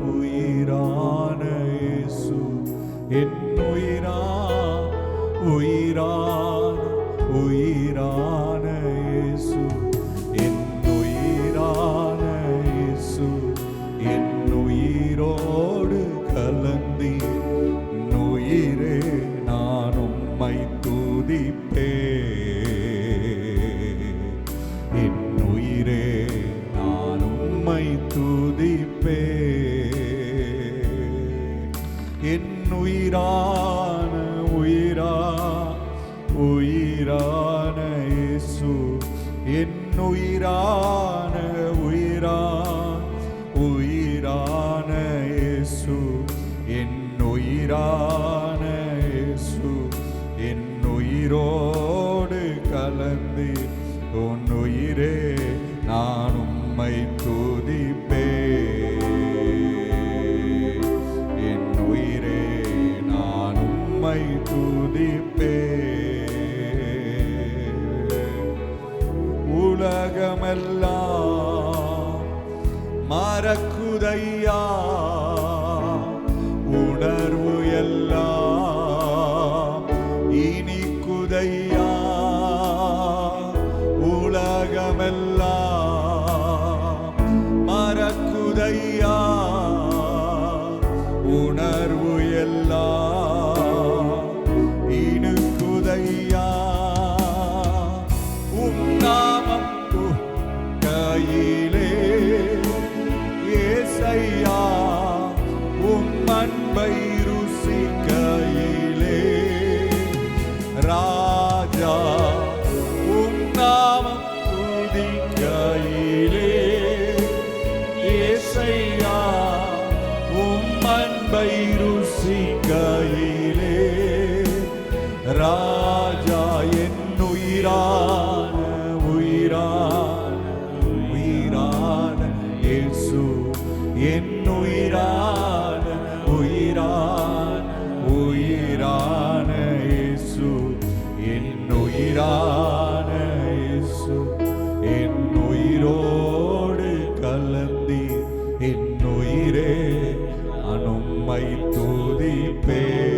உயிரான இயேசு என் உயிரான இயேசு என் உயிரான இயேசு என் உயிரோடு கலந்தி உயிரே நான் உம்மை துதிப்பேன் என் உயிரே நான் உம்மை துதிப்பேன் என் உயிரான இயேசு என் உயிரான இயேசு என் உயிரான இயேசு என் உயிரோடு கலந்து உன் உயிரே நான் உம்மை துதிப்பேன் என் உயிரே நான் உம்மை துதிப்பேன் உலகமெல்லாம் மறக்குதையா உணர்வு எல்லாம் இனிக்குதையா உலகமெல்லாம் மறக்குதையா உணர்வு எல்லாம் இனிக்குதையா நாமம் கையிலே ஏசையா உம் அன்பை ருசிக்கையிலே ராஜா உம் நாமம் துதிக்கையிலே ஏசையா உம் அன்பை ருசிக்கையிலே ராஜா என் உயிரான இயேசு என் உயிரான இயேசு என் உயிரான இயேசு என் உயிரோடு கலந்தி என் உயிரே நான் உம்மை துதிப்பேன்